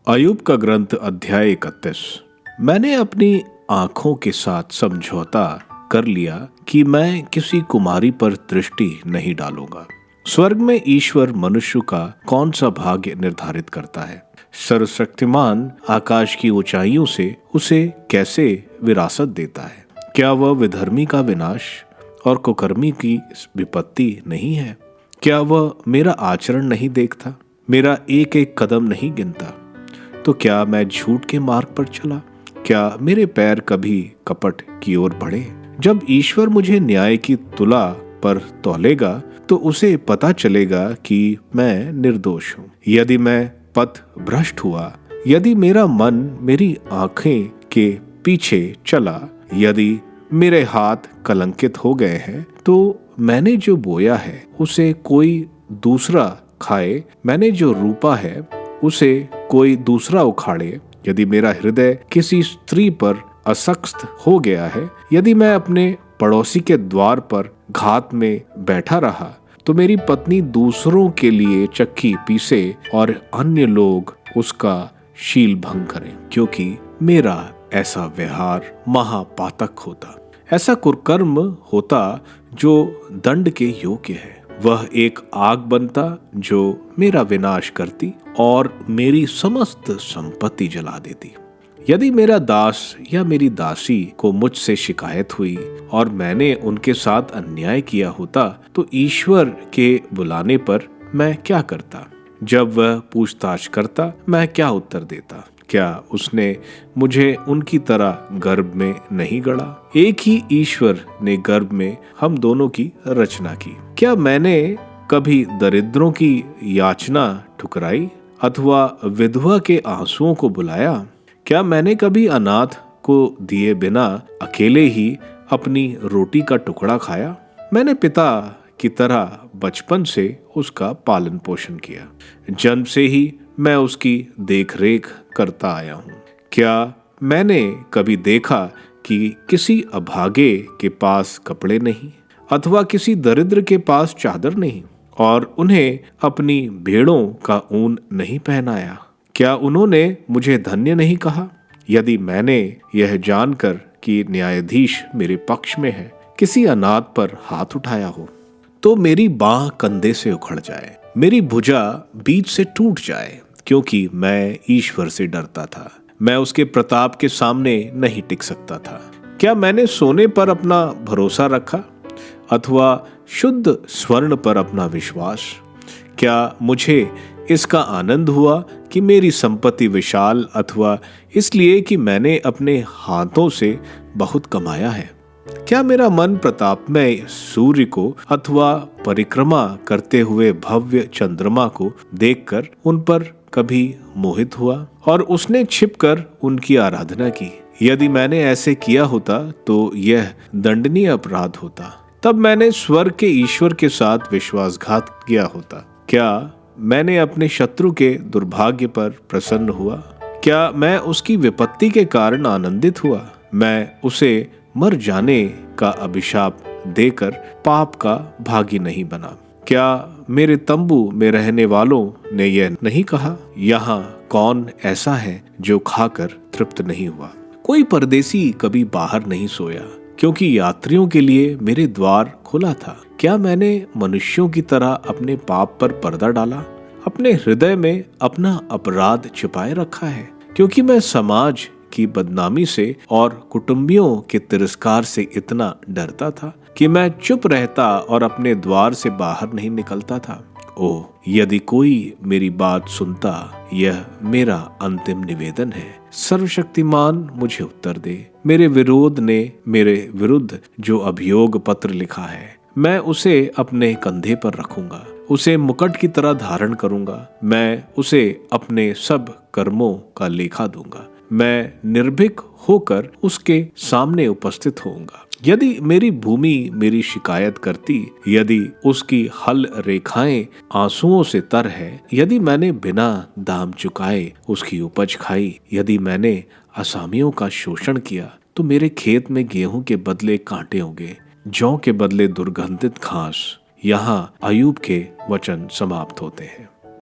अय्यूब का ग्रंथ अध्याय 31। मैंने अपनी आंखों के साथ समझौता कर लिया कि मैं किसी कुमारी पर दृष्टि नहीं डालूंगा। स्वर्ग में ईश्वर मनुष्य का कौन सा भाग्य निर्धारित करता है? सर्वशक्तिमान आकाश की ऊंचाइयों से उसे कैसे विरासत देता है? क्या वह विधर्मी का विनाश और कुकर्मी की विपत्ति नहीं है? क्या वह मेरा आचरण नहीं देखता, मेरा एक एक कदम नहीं गिनता? तो क्या मैं झूठ के मार्ग पर चला? क्या मेरे पैर कभी कपट की ओर बढ़े? जब ईश्वर मुझे न्याय की तुला पर तौलेगा तो उसे पता चलेगा कि मैं निर्दोष हूँ। यदि मैं पथ भ्रष्ट हुआ, यदि मेरा मन मेरी आंखें के पीछे चला, यदि मेरे हाथ कलंकित हो गए हैं, तो मैंने जो बोया है उसे कोई दूसरा खाए, मैंने जो रूपा है उसे कोई दूसरा उखाड़े। यदि मेरा हृदय किसी स्त्री पर असक्त हो गया है, यदि मैं अपने पड़ोसी के द्वार पर घात में बैठा रहा, तो मेरी पत्नी दूसरों के लिए चक्की पीसे और अन्य लोग उसका शील भंग करें, क्योंकि मेरा ऐसा व्यवहार महापातक होता, ऐसा कुकर्म होता जो दंड के योग्य है। वह एक आग बनता जो मेरा विनाश करती और मेरी समस्त संपत्ति जला देती। यदि मेरा दास या मेरी दासी को मुझसे शिकायत हुई और मैंने उनके साथ अन्याय किया होता, तो ईश्वर के बुलाने पर मैं क्या करता? जब वह पूछताछ करता, मैं क्या उत्तर देता? क्या उसने मुझे उनकी तरह गर्भ में नहीं गढ़ा? एक ही ईश्वर ने गर्भ में हम दोनों की रचना की। क्या मैंने कभी दरिद्रों की याचना ठुकराई अथवा विधवा के आंसुओं को बुलाया? क्या मैंने कभी अनाथ को दिए बिना अकेले ही अपनी रोटी का टुकड़ा खाया? मैंने पिता की तरह बचपन से उसका पालन पोषण किया। जन्म से ही मैं उसकी देखरेख करता आया हूँ। क्या मैंने कभी देखा कि किसी अभागे के पास कपड़े नहीं अथवा किसी दरिद्र के पास चादर नहीं, और उन्हें अपनी भेड़ों का ऊन नहीं पहनाया? क्या उन्होंने मुझे धन्य नहीं कहा? यदि मैंने यह जानकर कि न्यायाधीश मेरे पक्ष में है, किसी अनाथ पर हाथ उठाया हो, तो मेरी बाह कंधे से उखड़ जाए, मेरी भुजा बीच से टूट जाए, क्योंकि मैं ईश्वर से डरता था। मैं उसके प्रताप के सामने नहीं टिक सकता था। क्या मैंने सोने पर अपना भरोसा रखा अथवा शुद्ध स्वर्ण पर अपना विश्वास? क्या मुझे इसका आनंद हुआ कि मेरी संपत्ति विशाल, अथवा इसलिए कि मैंने अपने हाथों से बहुत कमाया है? क्या मेरा मन प्रतापमय सूर्य को अथवा परिक्रमा करते हुए भव्य चंद्रमा को देखकर उन पर कभी मोहित हुआ और उसने छिपकर उनकी आराधना की? यदि मैंने ऐसे किया होता तो यह दंडनीय अपराध होता। तब मैंने स्वर्ग के ईश्वर के साथ विश्वासघात किया होता। क्या मैंने अपने शत्रु के दुर्भाग्य पर प्रसन्न हुआ? क्या मैं उसकी विपत्ति के कारण आनंदित हुआ? मैं उसे मर जाने का अभिशाप देकर पाप का भागी नहीं बना। क्या मेरे तंबू में रहने वालों ने यह नहीं कहा, यहाँ कौन ऐसा है जो खाकर तृप्त नहीं हुआ? कोई परदेसी कभी बाहर नहीं सोया, क्योंकि यात्रियों के लिए मेरे द्वार खुला था। क्या मैंने मनुष्यों की तरह अपने पाप पर पर्दा डाला, अपने हृदय में अपना अपराध छिपाए रखा है? क्योंकि मैं समाज की बदनामी से और कुटुंबियों के तिरस्कार से इतना डरता था कि मैं चुप रहता और अपने द्वार से बाहर नहीं निकलता था। ओह, यदि कोई मेरी बात सुनता, यह मेरा अंतिम निवेदन है। सर्वशक्तिमान मुझे उत्तर दे। मेरे विरोध ने मेरे विरुद्ध जो अभियोग पत्र लिखा है, मैं उसे अपने कंधे पर रखूंगा, उसे मुकुट की तरह धारण करूंगा। मैं उसे अपने सब कर्मों का लेखा दूंगा। मैं निर्भीक होकर उसके सामने उपस्थित होऊंगा। यदि मेरी भूमि मेरी शिकायत करती, यदि उसकी हल रेखाएं आंसुओं से तर है, यदि मैंने बिना दाम चुकाए उसकी उपज खाई, यदि मैंने असामियों का शोषण किया, तो मेरे खेत में गेहूं के बदले कांटे उगे, जौ के बदले दुर्गंधित घास। यहाँ अय्यूब के वचन समाप्त होते हैं।